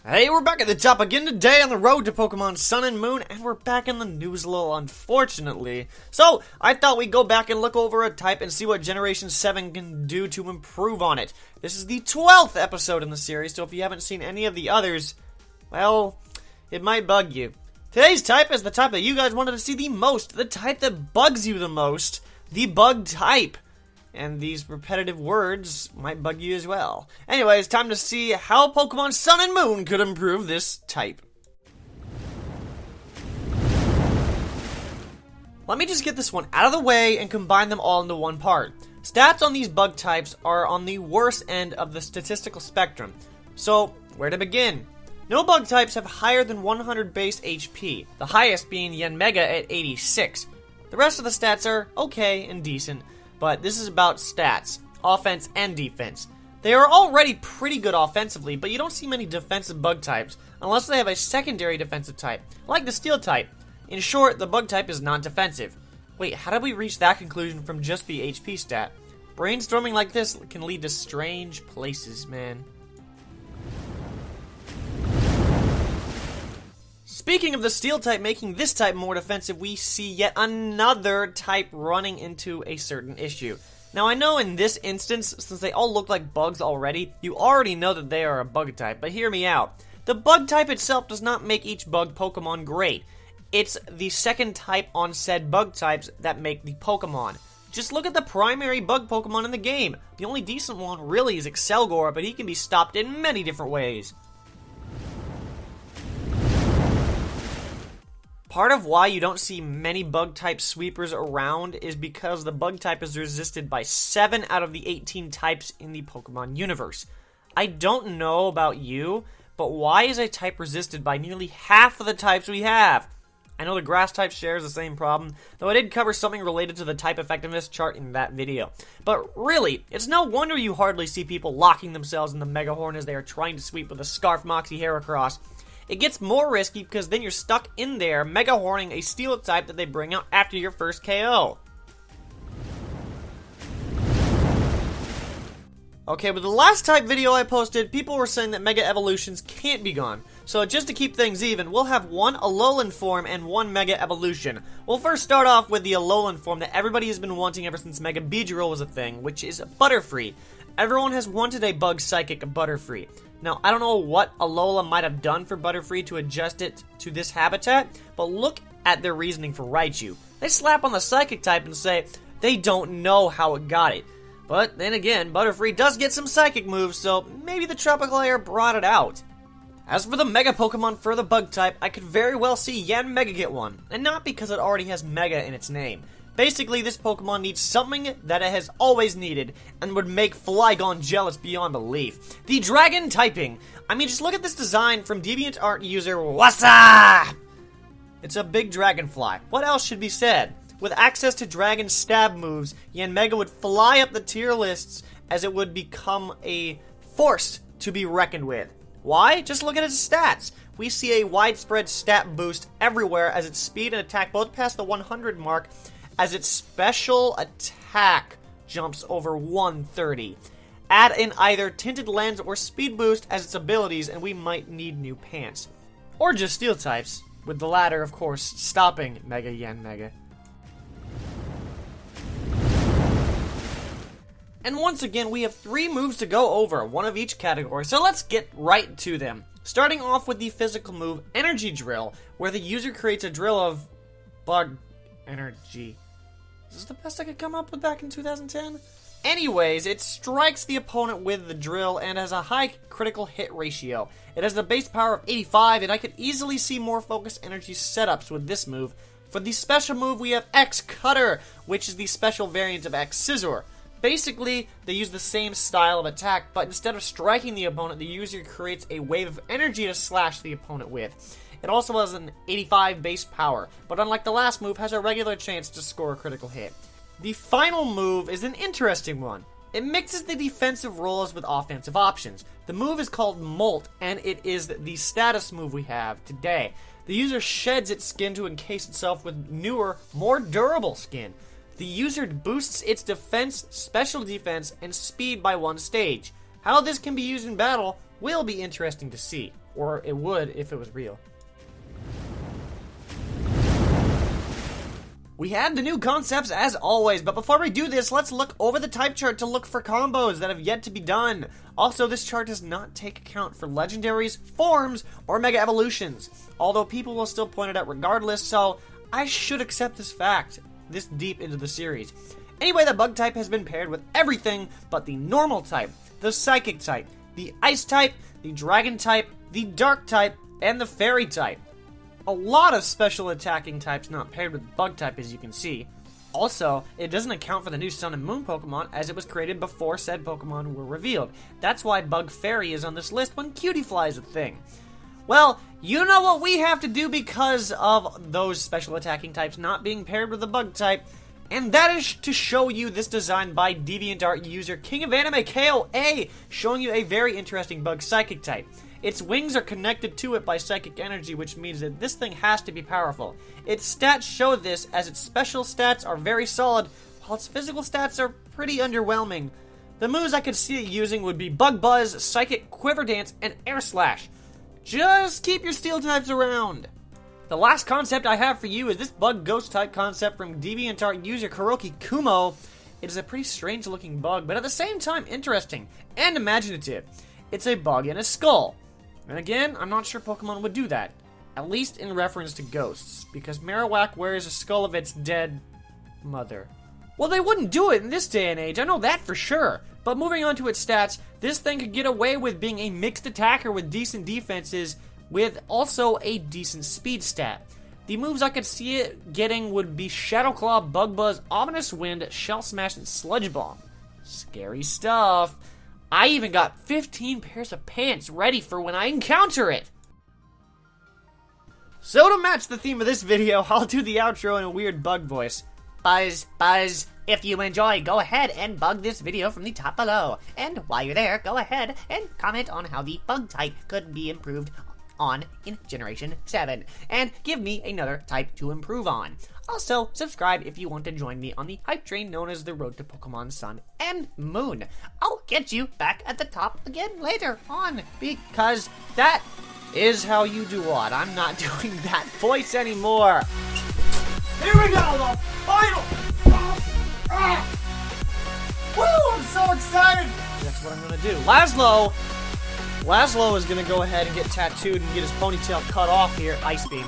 Hey, we're back at the top again today on the road to Pokemon Sun and Moon, and we're back in the news a little, unfortunately. So, I thought we'd go back and look over a type and see what Generation 7 can do to improve on it. This is the 12th episode in the series, so if you haven't seen any of the others, well, it might bug you. Today's type is the type that you guys wanted to see the most, the type that bugs you the most, the bug type. And these repetitive words might bug you as well. Anyways, time to see how Pokemon Sun and Moon could improve this type. Let me just get this one out of the way and combine them all into one part. Stats on these bug types are on the worst end of the statistical spectrum. So, where to begin? No bug types have higher than 100 base HP, the highest being Yanmega at 86. The rest of the stats are okay and decent. But this is about stats, offense and defense. They are already pretty good offensively, but you don't see many defensive bug types, unless they have a secondary defensive type, like the steel type. In short, the bug type is non-defensive. Wait, how did we reach that conclusion from just the HP stat? Brainstorming like this can lead to strange places, man. Speaking of the steel type making this type more defensive, we see yet another type running into a certain issue. Now I know in this instance, since they all look like bugs already, you already know that they are a bug type, but hear me out. The bug type itself does not make each bug Pokemon great. It's the second type on said bug types that make the Pokemon. Just look at the primary bug Pokemon in the game. The only decent one really is Excelgor, but he can be stopped in many different ways. Part of why you don't see many bug-type sweepers around is because the bug type is resisted by 7 out of the 18 types in the Pokemon universe. I don't know about you, but why is a type resisted by nearly half of the types we have? I know the grass type shares the same problem, though I did cover something related to the type effectiveness chart in that video. But really, it's no wonder you hardly see people locking themselves in the Megahorn as they are trying to sweep with a Scarf Moxie Heracross. It gets more risky because then you're stuck in there Mega Horning a steel type that they bring out after your first KO. Okay, with the last type video I posted, people were saying that Mega Evolutions can't be gone. So just to keep things even, we'll have one Alolan form and one Mega Evolution. We'll first start off with the Alolan form that everybody has been wanting ever since Mega Beedrill was a thing, which is Butterfree. Everyone has wanted a Bug Psychic Butterfree. Now, I don't know what Alola might have done for Butterfree to adjust it to this habitat, but look at their reasoning for Raichu. They slap on the Psychic type and say they don't know how it got it. But then again, Butterfree does get some Psychic moves, so maybe the Tropical Air brought it out. As for the Mega Pokemon for the Bug type, I could very well see Yanmega get one, and not because it already has Mega in its name. Basically, this Pokemon needs something that it has always needed, and would make Flygon jealous beyond belief. The Dragon typing. I mean, just look at this design from DeviantArt user Wassa! It's a big dragonfly. What else should be said? With access to Dragon stab moves, Yanmega would fly up the tier lists as it would become a force to be reckoned with. Why? Just look at its stats. We see a widespread stat boost everywhere as its speed and attack both pass the 100 mark, as its special attack jumps over 130. Add in either Tinted Lens or Speed Boost as its abilities, and we might need new pants. Or just Steel types, with the latter, of course, stopping Mega Yanmega. And once again, we have 3 moves to go over, one of each category, so let's get right to them. Starting off with the physical move, Energy Drill, where the user creates a drill of bug energy. Is this the best I could come up with back in 2010? Anyways, it strikes the opponent with the drill and has a high critical hit ratio. It has the base power of 85, and I could easily see more focus energy setups with this move. For the special move, we have X Cutter, which is the special variant of X Scissor. Basically, they use the same style of attack, but instead of striking the opponent, the user creates a wave of energy to slash the opponent with. It also has an 85 base power, but unlike the last move, has a regular chance to score a critical hit. The final move is an interesting one. It mixes the defensive roles with offensive options. The move is called Molt, and it is the status move we have today. The user sheds its skin to encase itself with newer, more durable skin. The user boosts its defense, special defense, and speed by 1 stage. How this can be used in battle will be interesting to see. Or it would if it was real. We have the new concepts as always, but before we do this, let's look over the type chart to look for combos that have yet to be done. Also, this chart does not take account for legendaries, forms, or mega evolutions, although people will still point it out regardless, so I should accept this fact this deep into the series. Anyway, the bug type has been paired with everything but the normal type, the psychic type, the ice type, the dragon type, the dark type, and the fairy type. A lot of special attacking types not paired with bug type, as you can see. Also, it doesn't account for the new Sun and Moon Pokemon, as it was created before said Pokemon were revealed. That's why Bug Fairy is on this list when Cutifly is a thing. Well, you know what we have to do because of those special attacking types not being paired with the bug type, and that is to show you this design by DeviantArt user King of Anime KOA, showing you a very interesting bug psychic type. Its wings are connected to it by psychic energy, which means that this thing has to be powerful. Its stats show this, as its special stats are very solid, while its physical stats are pretty underwhelming. The moves I could see it using would be Bug Buzz, Psychic, Quiver Dance, and Air Slash. Just keep your steel types around. The last concept I have for you is this bug ghost type concept from DeviantArt user Kuroki Kumo. It is a pretty strange looking bug, but at the same time interesting and imaginative. It's a bug in a skull. And again, I'm not sure Pokemon would do that. At least in reference to ghosts, because Marowak wears a skull of its dead mother. Well, they wouldn't do it in this day and age, I know that for sure. But moving on to its stats, this thing could get away with being a mixed attacker with decent defenses, with also a decent speed stat. The moves I could see it getting would be Shadow Claw, Bug Buzz, Ominous Wind, Shell Smash, and Sludge Bomb. Scary stuff. I even got 15 pairs of pants ready for when I encounter it. So to match the theme of this video, I'll do the outro in a weird bug voice. Buzz, buzz. If you enjoy, go ahead and bug this video from the top below. And while you're there, go ahead and comment on how the bug type could be improved on in Generation 7. And give me another type to improve on. Also, subscribe if you want to join me on the hype train known as the Road to Pokemon Sun and Moon. I'll get you back at the top again later on, because that is how you do what. I'm not doing that voice anymore. Here we go, the final! Woo, I'm so excited! That's what I'm gonna do. Laszlo is gonna go ahead and get tattooed and get his ponytail cut off here. Ice Beam.